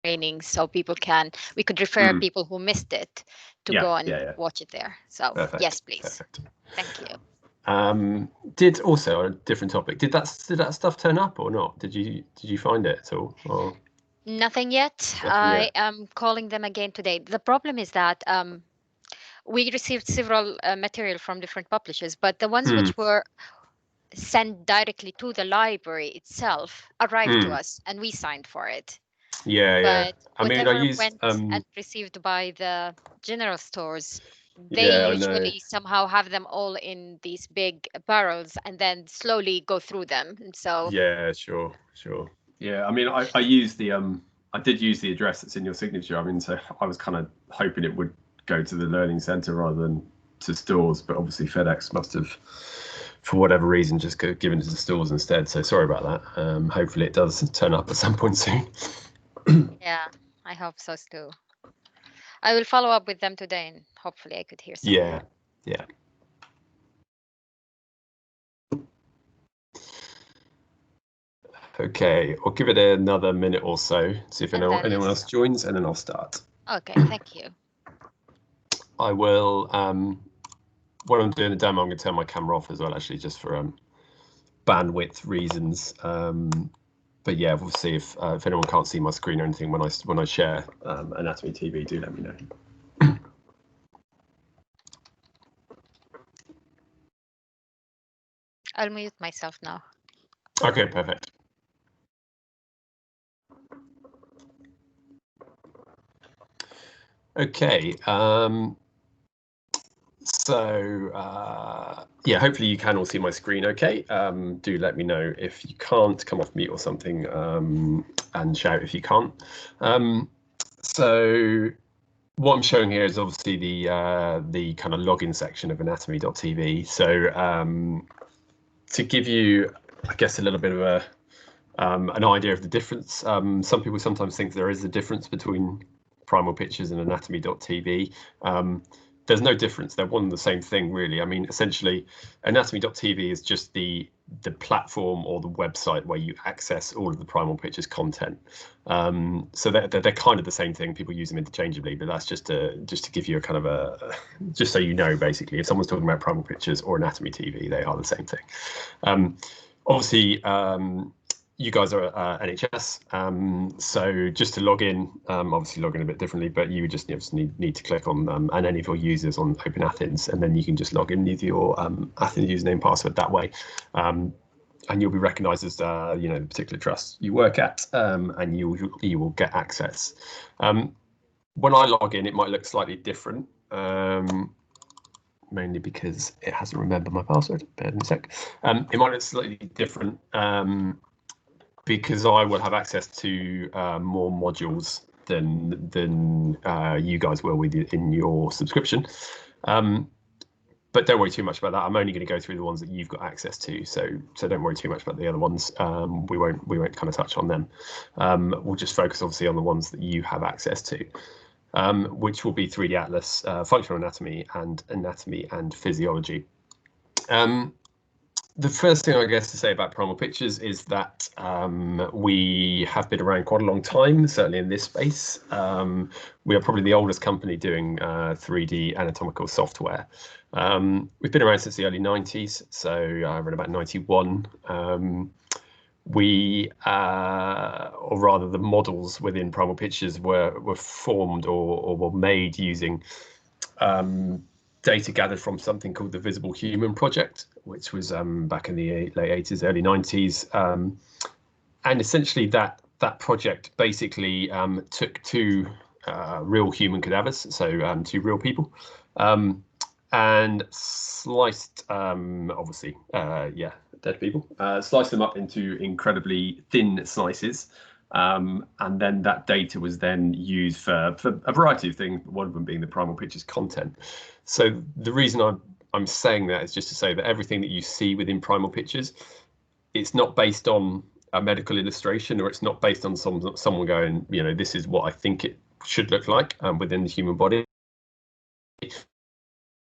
training, so we could refer people who missed it to go and watch it there. So perfect. Yes, please. Perfect. Thank you. Did also, on a different topic, did that stuff turn up or not? Did you find it at all? Or? Nothing yet. I am calling them again today. The problem is that we received several material from different publishers, but the ones which were sent directly to the library itself arrived to us, and we signed for it. But I mean, I used went and received by the general stores, they Yeah, I know. usually somehow have them all in these big barrels and then slowly go through them. And so Yeah, sure. Yeah, I mean, I used the I did use the address that's in your signature. I mean, so I was kind of hoping it would go to the learning centre rather than to stores, but obviously FedEx must have, for whatever reason, just given it to the stores instead. So sorry about that. Hopefully it does turn up at some point soon. yeah, I hope so too. I will follow up with them today, and hopefully I could hear something. Yeah. Okay, I'll give it another minute or so, see if anyone else joins, and then I'll start. Okay, thank you. I will, when I'm doing the demo, I'm going to turn my camera off as well, actually, just for bandwidth reasons. But yeah, we'll see if anyone can't see my screen or anything when I share Anatomy TV, do let me know. I'll mute myself now. Okay, perfect. Okay, so yeah, hopefully you can all see my screen okay. Do let me know if you can't, come off mute or something, and shout if you can't. So what I'm showing here is obviously the kind of login section of anatomy.tv. So to give you, I guess, a little bit of an idea of the difference, some people sometimes think there is a difference between Primal Pictures and anatomy.tv. There's no difference. They're one and the same thing, really. I mean, essentially, anatomy.tv is just the platform or the website where you access all of the Primal Pictures content. So they're kind of the same thing. People use them interchangeably, but that's just to give you a kind of a, just so you know, basically, if someone's talking about Primal Pictures or Anatomy TV, they are the same thing. Obviously, you guys are at NHS, so just to log in, obviously log in a bit differently, but you would just need to click on and any of your users on Open Athens, and then you can just log in with your Athens username and password that way, and you'll be recognised as the particular trust you work at, and you will get access. When I log in, it might look slightly different. Mainly because it hasn't remembered my password. Bear with me a sec. It might look slightly different. Because I will have access to more modules than you guys will in your subscription. But don't worry too much about that. I'm only going to go through the ones that you've got access to, so don't worry too much about the other ones. We won't kind of touch on them. We'll just focus obviously on the ones that you have access to, which will be 3D Atlas, Functional Anatomy, and Physiology. The first thing I guess to say about Primal Pictures is that we have been around quite a long time, certainly in this space. We are probably the oldest company doing 3D anatomical software. We've been around since the early 90s, so around about 91. We, or rather the models within Primal Pictures were formed or were made using data gathered from something called the Visible Human Project, which was back in the late 80s, early 90s. And essentially that project basically took two real human cadavers, so two real people, and sliced, obviously, dead people, sliced them up into incredibly thin slices. And then that data was then used for a variety of things, one of them being the Primal Pictures content. So the reason I'm saying that is just to say that everything that you see within Primal Pictures, it's not based on a medical illustration, or it's not based on someone going, this is what I think it should look like within the human body.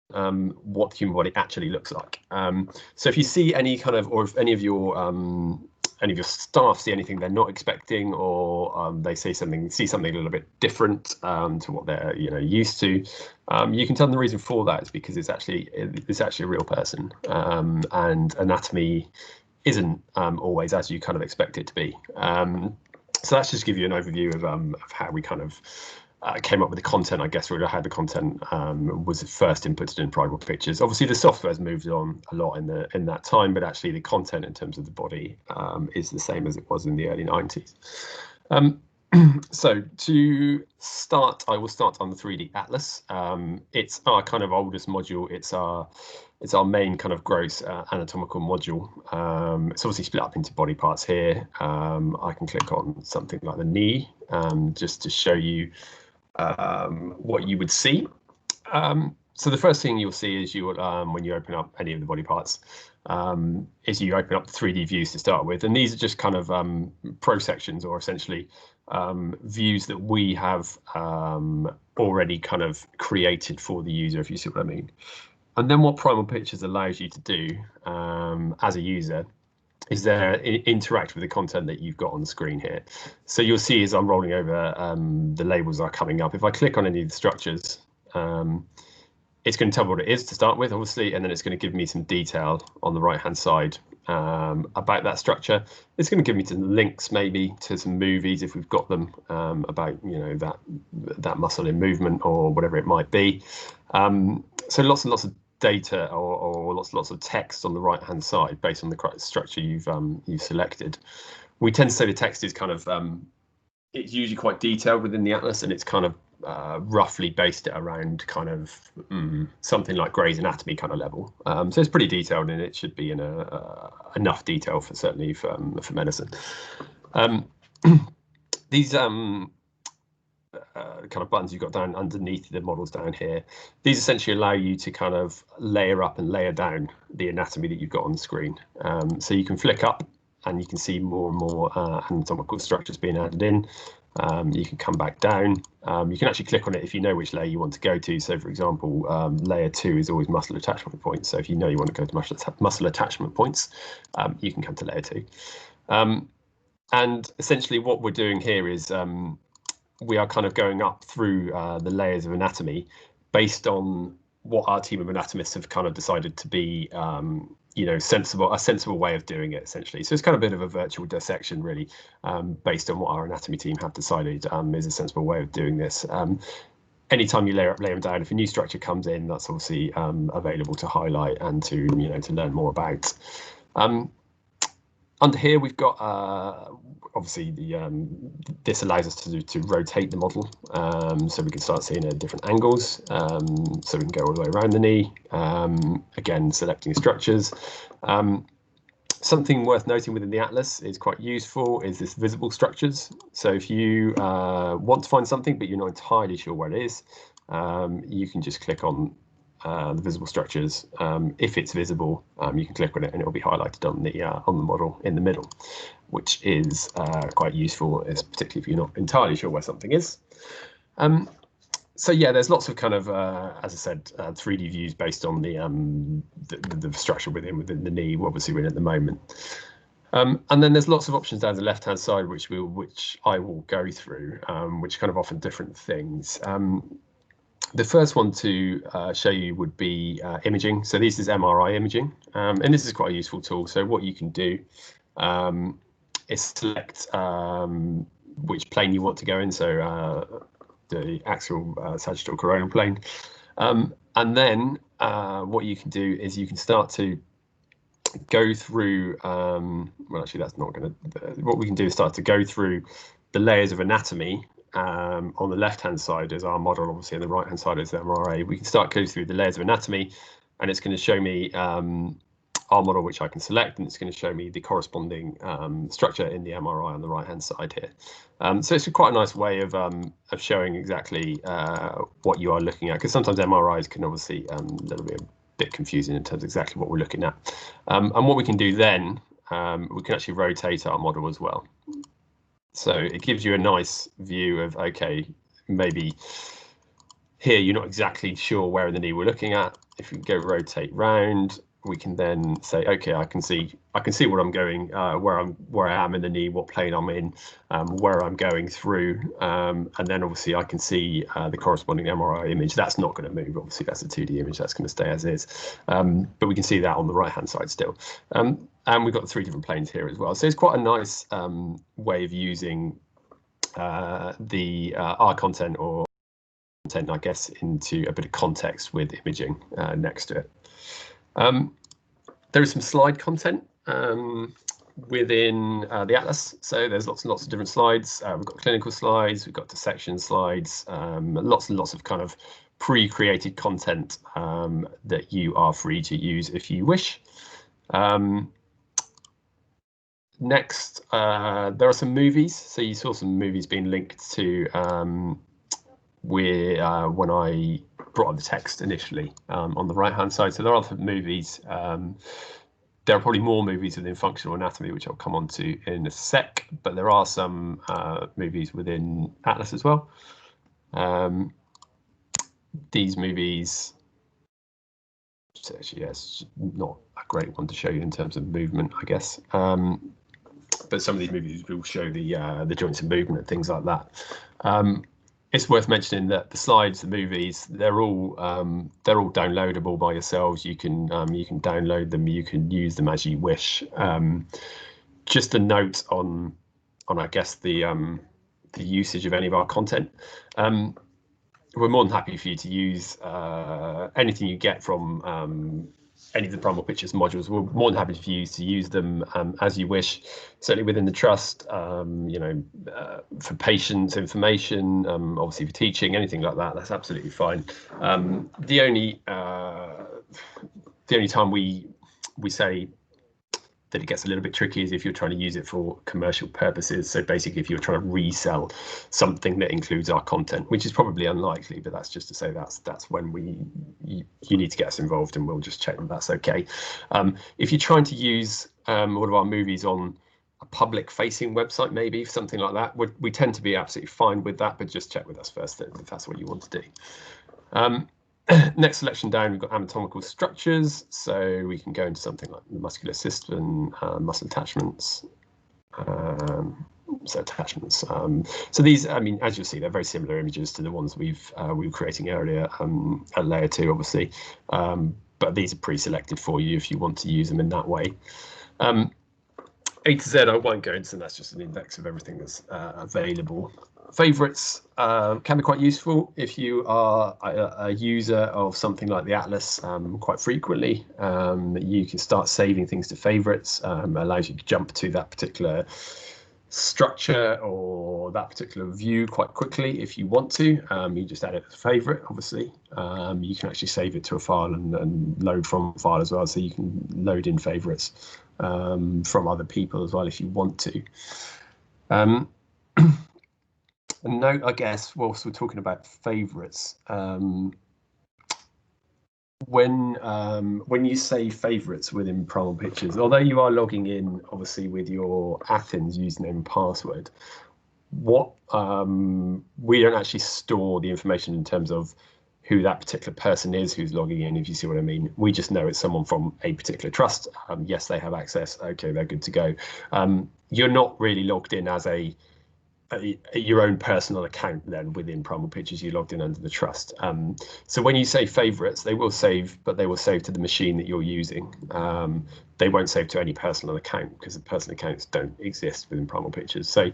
What the human body actually looks like. So if you see any kind of, or if any of your any of your staff see anything they're not expecting, or they see something a little bit different to what they're used to, you can tell them the reason for that is because it's actually a real person, and anatomy isn't always as you kind of expect it to be. So that's just give you an overview of how we kind of came up with the content, I guess, or how the content was first inputted in Primal Pictures. Obviously, the software's moved on a lot in that time, but actually the content in terms of the body is the same as it was in the early 90s. So to start, I will start on the 3D Atlas. It's our kind of oldest module. It's our main kind of gross anatomical module. It's obviously split up into body parts here. I can click on something like the knee just to show you what you would see. So the first thing you'll see is when you open up any of the body parts is you open up the 3D views to start with, and these are just kind of pro sections, or essentially views that we have already kind of created for the user, if you see what I mean. And then what Primal Pictures allows you to do as a user is there interact with the content that you've got on the screen here. So you'll see as I'm rolling over, the labels are coming up. If I click on any of the structures, it's going to tell me what it is to start with, obviously, and then it's going to give me some detail on the right-hand side about that structure. It's going to give me some links, maybe to some movies if we've got them, about that muscle in movement or whatever it might be. So lots and lots of data or lots of text on the right hand side based on the structure you've selected. We tend to say the text is kind of it's usually quite detailed within the atlas, and it's kind of roughly based it around kind of something like Gray's Anatomy kind of level. So it's pretty detailed, and it should be in enough detail for certainly for medicine. These kind of buttons you've got down underneath the models down here, these essentially allow you to kind of layer up and layer down the anatomy that you've got on the screen. So you can flick up and you can see more and more anatomical structures being added in. You can come back down. You can actually click on it if you know which layer you want to go to. So for example, layer 2 is always muscle attachment points. So if you know you want to go to muscle attachment points, you can come to layer 2. And essentially what we're doing here is we are kind of going up through the layers of anatomy based on what our team of anatomists have kind of decided to be, a sensible way of doing it, essentially. So it's kind of a bit of a virtual dissection, really, based on what our anatomy team have decided is a sensible way of doing this. Anytime you lay them down, if a new structure comes in, that's obviously available to highlight and to learn more about. Under here, we've got obviously this allows us to rotate the model, so we can start seeing it at different angles. So we can go all the way around the knee. Again, selecting structures. Something worth noting within the atlas is quite useful is this visible structures. So if you want to find something but you're not entirely sure where it is, you can just click on the visible structures. If it's visible, you can click on it and it will be highlighted on the model in the middle, which is quite useful, particularly if you're not entirely sure where something is. So yeah, there's lots of kind of, as I said, 3D views based on the structure within the knee, obviously we're in at the moment. And then there's lots of options down the left-hand side, which I will go through, which kind of offer different things. The first one to show you would be imaging. So this is MRI imaging, and this is quite a useful tool. So what you can do is select which plane you want to go in. So the axial, sagittal, coronal plane. And then what you can do is you can start to go through, well, actually, that's not going to, what we can do is start to go through the layers of anatomy. On the left-hand side is our model, obviously, on the right-hand side is the MRI. We can start going through the layers of anatomy, and it's going to show me our model, which I can select, and it's going to show me the corresponding structure in the MRI on the right-hand side here. So it's quite a nice way of showing exactly what you are looking at, because sometimes MRIs can obviously a bit confusing in terms of exactly what we're looking at. And what we can do then, we can actually rotate our model as well. So it gives you a nice view of, okay, maybe here you're not exactly sure where in the knee we're looking at. If we go rotate round, we can then say, okay, I can see where I'm going, where I am in the knee, what plane I'm in, where I'm going through, and then obviously I can see the corresponding MRI image. That's not going to move. Obviously, that's a 2D image. That's going to stay as is. But we can see that on the right-hand side still. And we've got the 3 different planes here as well. So it's quite a nice way of using our content or content, I guess, into a bit of context with imaging next to it. There is some slide content within the Atlas, so there's lots and lots of different slides. We've got clinical slides, we've got dissection slides, lots and lots of kind of pre-created content that you are free to use if you wish. Next, there are some movies. So you saw some movies being linked to when I brought up the text initially on the right-hand side. So there are other movies. There are probably more movies within functional anatomy, which I'll come on to in a sec, but there are some movies within Atlas as well. These movies, actually, yes, not a great one to show you in terms of movement, I guess. But some of these movies will show the joints and movement and things like that. It's worth mentioning that the slides, the movies, they're all downloadable by yourselves. You can download them. You can use them as you wish. Just a note on I guess the usage of any of our content. We're more than happy for you to use anything you get from any of the Primal Pictures modules. We're more than happy for you to use them as you wish. Certainly within the trust, for patients information, obviously for teaching, anything like that, that's absolutely fine. The only time we say that it gets a little bit tricky is if you're trying to use it for commercial purposes. So basically, if you're trying to resell something that includes our content, which is probably unlikely, but that's just to say that's when you need to get us involved, and we'll just check that that's okay. If you're trying to use one of our movies on a public-facing website, maybe something like that, we tend to be absolutely fine with that, but just check with us first if that's what you want to do. Next selection down, we've got anatomical structures, so we can go into something like the muscular system, muscle attachments, so attachments. So these, I mean, as you'll see, they're very similar images to the ones we were creating earlier at layer 2, obviously, but these are pre-selected for you if you want to use them in that way. A to Z, I won't go into them. That's just an index of everything that's available. Favorites can be quite useful if you are a user of something like the Atlas quite frequently. You can start saving things to favorites, allows you to jump to that particular structure or that particular view quite quickly if you want to. You just add it as a favorite, obviously. You can actually save it to a file and load from a file as well, so you can load in favorites from other people as well if you want to. A note, I guess, whilst we're talking about favorites, when you say favorites within Primal Pictures, although you are logging in obviously with your Athens username and password, we don't actually store the information in terms of who that particular person is who's logging in, if you see what I mean. We just know it's someone from a particular trust. Yes, they have access. Okay, they're good to go. You're not really logged in as your own personal account then within Primal Pictures. You logged in under the trust. So when you say favorites, they will save, but they will save to the machine that you're using. They won't save to any personal account because the personal accounts don't exist within Primal Pictures. So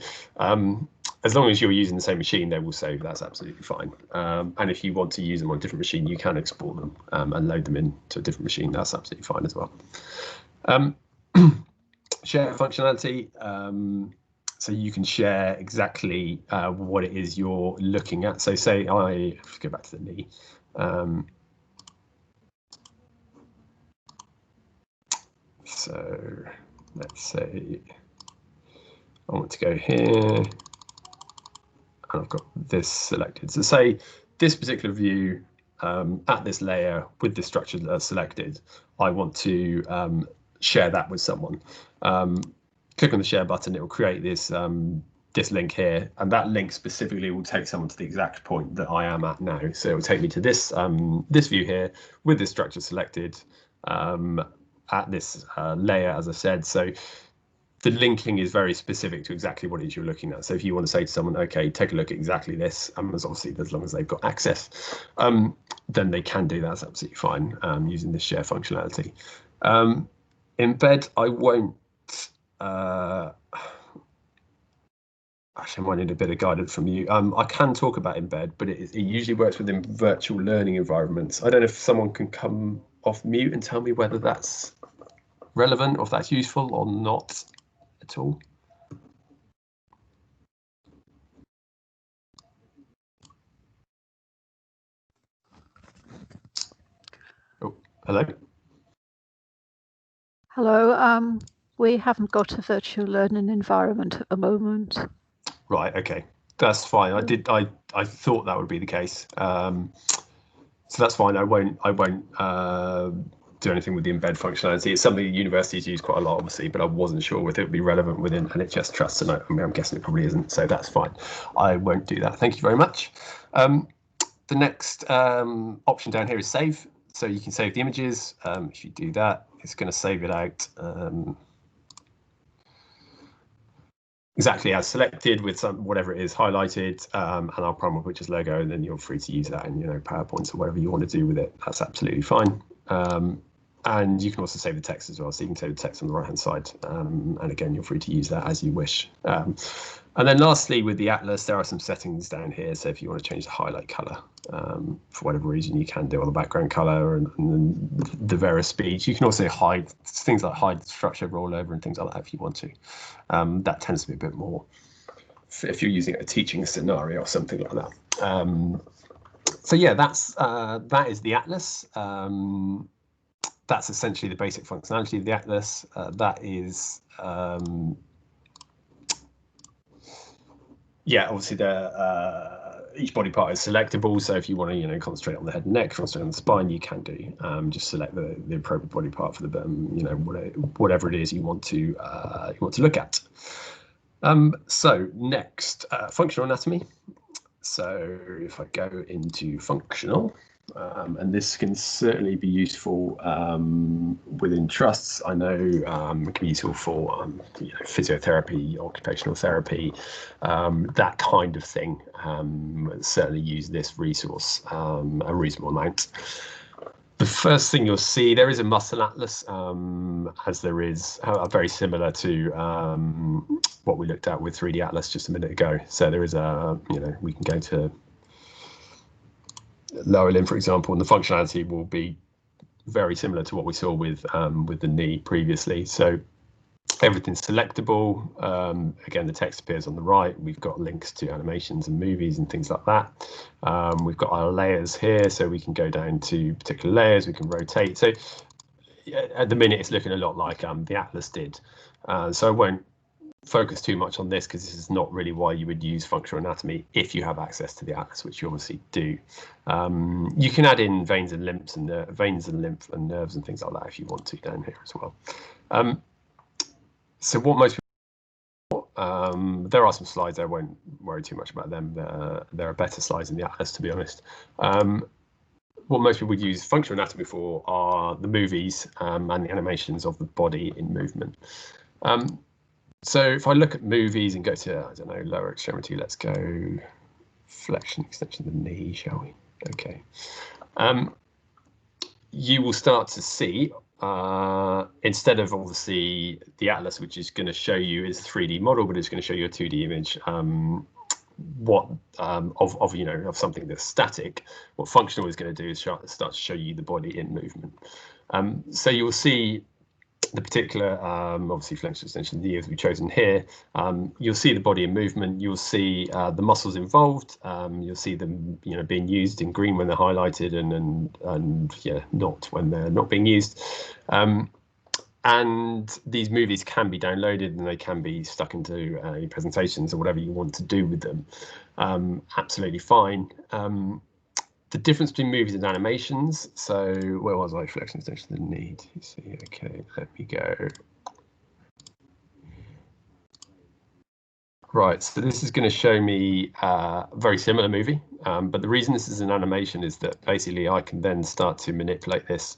as long as you're using the same machine, they will save. That's absolutely fine. And if you want to use them on a different machine, you can export them and load them into a different machine. That's absolutely fine as well. Share functionality. So you can share exactly what it is you're looking at. So say let's go back to the knee. So let's say I want to go here, and I've got this selected. So say this particular view at this layer with the structure that's selected, I want to share that with someone. Click on the share button, it will create this this link here, and that link specifically will take someone to the exact point that I am at now. So it will take me to this this view here with this structure selected, at this layer, as I said. So the linking is very specific to exactly what it is you're looking at. So if you want to say to someone, okay, take a look at exactly this, as long as they've got access, then they can do that. That's absolutely fine using this share functionality. Embed, I won't. Actually, I might need a bit of guidance from you. I can talk about embed, but it usually works within virtual learning environments. I don't know if someone can come off mute and tell me whether that's relevant or if that's useful or not at all. Oh, hello. Hello. We haven't got a virtual learning environment at the moment. Right. Okay. That's fine. I thought that would be the case. So that's fine. I won't do anything with the embed functionality. It's something that universities use quite a lot, obviously, but I wasn't sure whether it would be relevant within NHS Trust, and I'm guessing it probably isn't. So that's fine. I won't do that. Thank you very much. The next option down here is save. So you can save the images. If you do that, it's going to save it out exactly as selected with some whatever it is highlighted and our Primal Pictures logo, and then you're free to use that in PowerPoints or whatever you want to do with it. That's absolutely fine. And you can also save the text as well. So you can save the text on the right hand side. And again, you're free to use that as you wish. And then lastly, with the Atlas, there are some settings down here. So if you want to change the highlight color for whatever reason, you can do, or the background color and the various speeds. You can also hide things like hide structure, rollover and things like that if you want to. That tends to be a bit more if you're using a teaching scenario or something like that. So yeah, that is the Atlas. That's essentially the basic functionality of the Atlas. That is, yeah, obviously each body part is selectable. So if you want to, concentrate on the head and neck, concentrate on the spine, you can do. Just select the appropriate body part for the, whatever it is you want to look at. So next, functional anatomy. So if I go into functional, and this can certainly be useful within trusts. I know it can be useful for physiotherapy, occupational therapy, that kind of thing. Certainly use this resource a reasonable amount. The first thing you'll see, there is a muscle atlas, as there is very similar to what we looked at with 3D Atlas just a minute ago. So there is we can go to lower limb, for example, and the functionality will be very similar to what we saw with the knee previously. So everything's selectable. Again, the text appears on the right. We've got links to animations and movies and things like that. We've got our layers here, so we can go down to particular layers. We can rotate. So at the minute, it's looking a lot like the Atlas did. So I won't focus too much on this because this is not really why you would use functional anatomy if you have access to the Atlas, which you obviously do. You can add in veins and lymph and nerves and things like that if you want to down here as well. So what most people, there are some slides, I won't worry too much about them. There are better slides in the Atlas, to be honest. What most people would use functional anatomy for are the movies and the animations of the body in movement. So if I look at movies and go to, I don't know, lower extremity, let's go flexion, extension of the knee, shall we? Okay. You will start to see, instead of obviously the Atlas, which is going to show you is a 3D model, but it's going to show you a 2D image, of something that's static. What functional is going to do is start to show you the body in movement. So you will see the particular, obviously flexion extension of the knee as we've chosen here. You'll see the body in movement. You'll see the muscles involved. You'll see them, being used in green when they're highlighted, and not when they're not being used. And these movies can be downloaded and they can be stuck into presentations or whatever you want to do with them. Absolutely fine. The difference between movies and animations. So where was I? Flexion extension of the knee. You see, okay, let me go. Right, so this is going to show me a very similar movie, but the reason this is an animation is that basically I can then start to manipulate this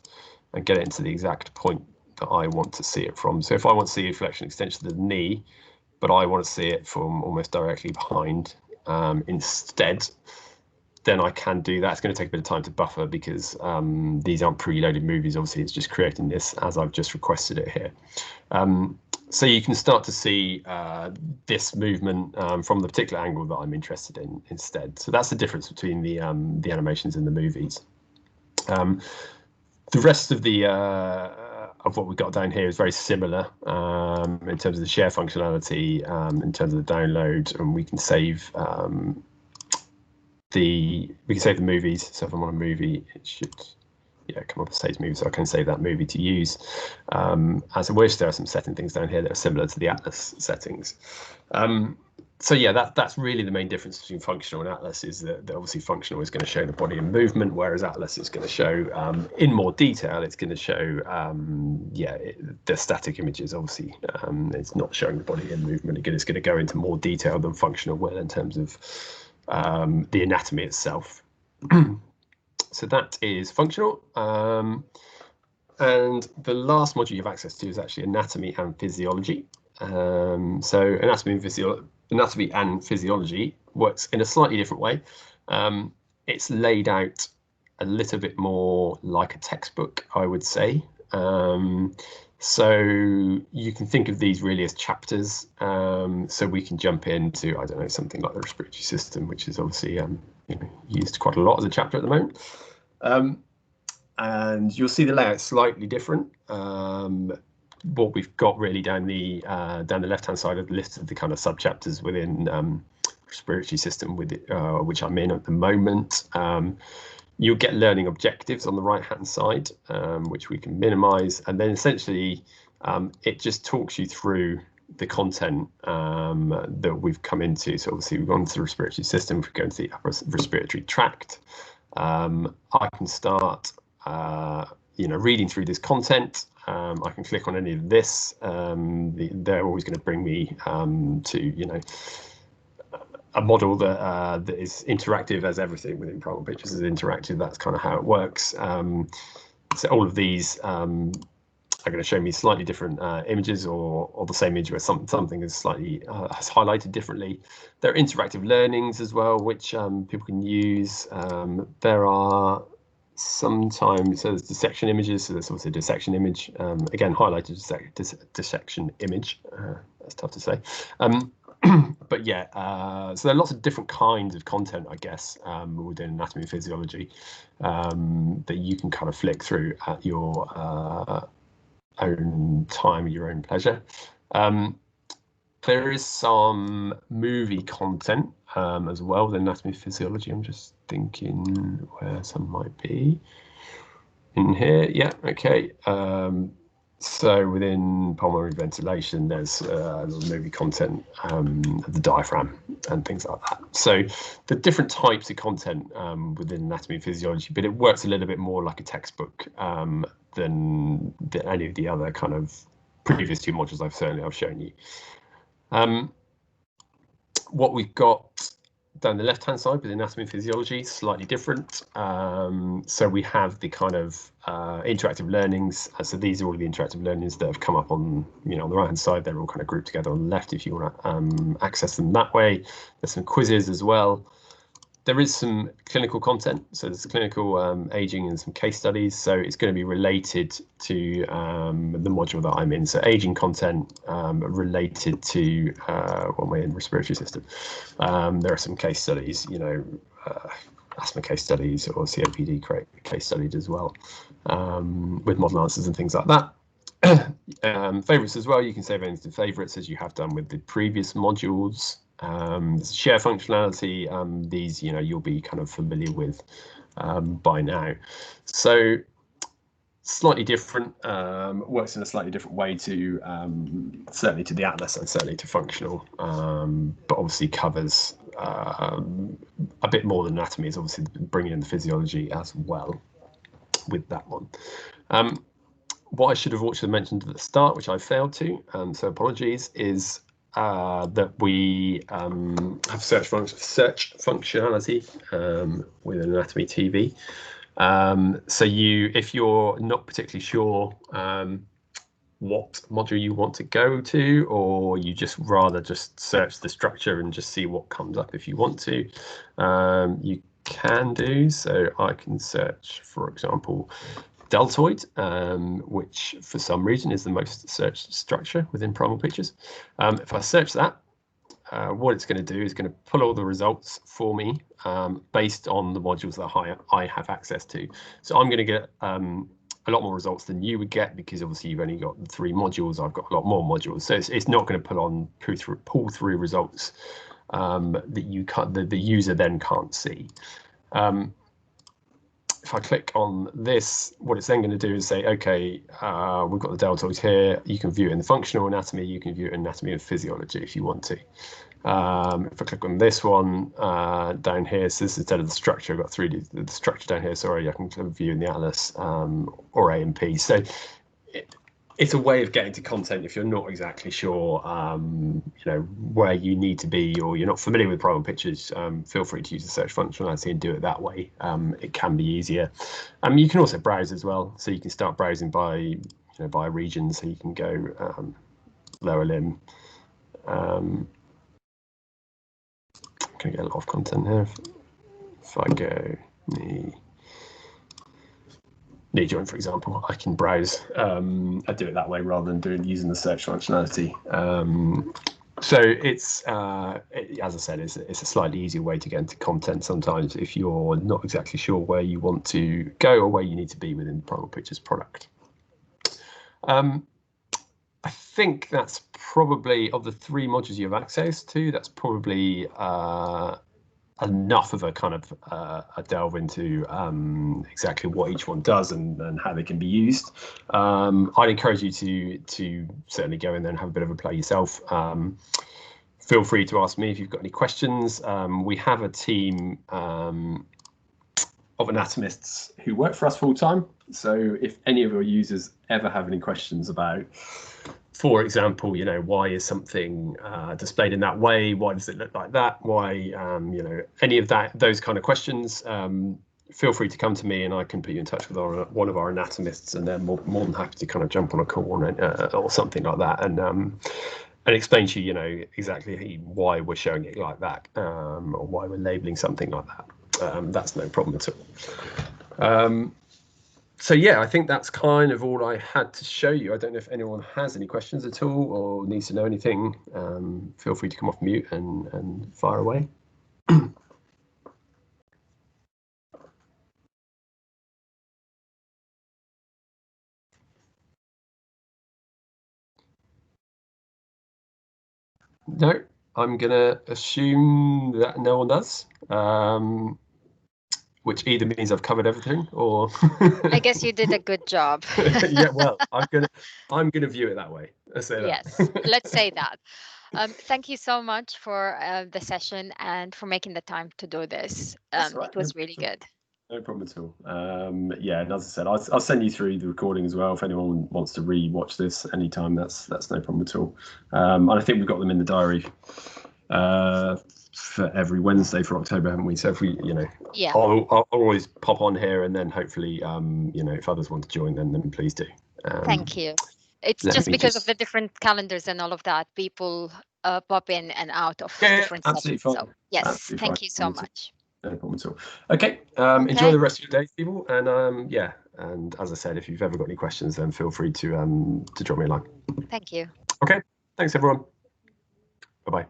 and get it into the exact point that I want to see it from. So if I want to see a flexion extension of the knee, but I want to see it from almost directly behind instead, then I can do that. It's going to take a bit of time to buffer because these aren't preloaded movies. Obviously, it's just creating this as I've just requested it here. So you can start to see this movement from the particular angle that I'm interested in instead. So that's the difference between the animations and the movies. The rest of the of what we've got down here is very similar in terms of the share functionality, in terms of the download, and we can save the movies. So if I'm on a movie, it should come up and saves movies, so I can save that movie to use as I wish. There are some setting things down here that are similar to the Atlas settings. So yeah, that's really the main difference between functional and Atlas, is that obviously functional is going to show the body in movement, whereas Atlas is going to show in more detail. It's going to show the static images. Obviously, it's not showing the body in movement. Again, it's going to go into more detail than functional will in terms of the anatomy itself. So that is functional. And the last module you have access to is actually anatomy and physiology. So anatomy and physiology works in a slightly different way. It's laid out a little bit more like a textbook, I would say. So you can think of these really as chapters. So we can jump into, I don't know, something like the respiratory system, which is obviously used quite a lot as a chapter at the moment. And you'll see the layout slightly different. What we've got really down the left-hand side of the list of the kind of sub-chapters within respiratory system, which I'm in at the moment. You'll get learning objectives on the right-hand side, which we can minimize, and then essentially it just talks you through the content that we've come into. So obviously we've gone to the respiratory system, we've gone to the upper respiratory tract. I can start reading through this content. I can click on any of this. They're always going to bring me to a model that is interactive, as everything within Primal Pictures is interactive. That's kind of how it works. So all of these are going to show me slightly different images, or the same image where something is slightly has highlighted differently. There are interactive learnings as well, which people can use. There are sometimes, so there's dissection images, so there's also a dissection image, again highlighted dissection image. That's tough to say. But yeah, so there are lots of different kinds of content, I guess, within anatomy and physiology that you can kind of flick through at your own time, your own pleasure. There is some movie content as well with anatomy and physiology. I'm just thinking where some might be in here. Yeah, okay. So within pulmonary ventilation, there's a little movie content of the diaphragm and things like that. So the different types of content within anatomy and physiology, but it works a little bit more like a textbook than any of the other kind of previous two modules I've shown you. What we've got down the left-hand side with anatomy and physiology, slightly different. So we have the kind of interactive learnings. So these are all of the interactive learnings that have come up on, on the right-hand side. They're all kind of grouped together on the left if you want to access them that way. There's some quizzes as well. There is some clinical content, so there's clinical aging and some case studies. So it's going to be related to the module that I'm in. So aging content related to what am I in, respiratory system. There are some case studies, asthma case studies or COPD case studies as well, with model answers and things like that. Favorites as well. You can save anything to favorites as you have done with the previous modules. There's share functionality. These, you'll be kind of familiar with by now. So slightly different, works in a slightly different way to certainly to the Atlas and certainly to functional, but obviously covers a bit more than anatomy. Is obviously bringing in the physiology as well with that one. What I should have also mentioned at the start, which I failed to, so apologies, is that we have search functionality with Anatomy TV. So if you're not particularly sure what module you want to go to, or you just rather just search the structure and just see what comes up if you want to, you can do. So I can search, for example, deltoid, which for some reason is the most searched structure within Primal Pictures. If I search that, what it's going to do is going to pull all the results for me based on the modules that I have access to. So I'm going to get a lot more results than you would get, because obviously you've only got 3 modules. I've got a lot more modules, so it's not going to pull through results that you can't, the user then can't see. If I click on this, what it's then going to do is say, okay, we've got the deltoids here. You can view it in the functional anatomy. You can view it in anatomy and physiology if you want to. If I click on this one down here, so this is instead of the structure, I've got the structure down here. Sorry, I can view in the atlas or A&P. So it's a way of getting to content if you're not exactly sure, where you need to be, or you're not familiar with Primal Pictures. Feel free to use the search functionality and do it that way. It can be easier. You can also browse as well, so you can start browsing by region. So you can go lower limb. I'm gonna get a lot of content here. If I go knee joint, for example, I can browse. I do it that way rather than using the search functionality. So it's, as I said, it's a slightly easier way to get into content sometimes if you're not exactly sure where you want to go or where you need to be within the Primal Pictures product. I think that's probably, of the 3 modules you have access to, that's probably enough of a kind of a delve into exactly what each one does and how they can be used. I'd encourage you to certainly go in there and have a bit of a play yourself. Feel free to ask me if you've got any questions. We have a team of anatomists who work for us full time. So if any of your users ever have any questions about, for example, why is something displayed in that way? Why does it look like that? Why, any of those kind of questions, feel free to come to me and I can put you in touch with one of our anatomists, and they're more than happy to kind of jump on a call or something like that and explain to you, exactly why we're showing it like that, or why we're labeling something like that. That's no problem at all. So yeah, I think that's kind of all I had to show you. I don't know if anyone has any questions at all or needs to know anything. Feel free to come off mute and fire away. No, I'm gonna assume that no one does. Which either means I've covered everything, or I guess you did a good job. Yeah, well, I'm gonna view it that way. Let's say that. Yes, let's say that. Thank you so much for the session and for making the time to do this. Right. It was really good. No problem at all. Yeah, and as I said, I'll send you through the recording as well if anyone wants to re-watch this anytime. That's no problem at all. And I think we've got them in the diary for every Wednesday for October, haven't we? So if we, Yeah. I'll always pop on here, and then hopefully, if others want to join, then please do. Thank you. It's just because of the different calendars and all of that, people pop in and out of different sessions. Fine. So yes, absolutely thank fine. you so much. No problem at all. Okay. Enjoy the rest of your day, people. And yeah, and as I said, if you've ever got any questions, then feel free to drop me a line. Thank you. Okay. Thanks, everyone. Bye-bye.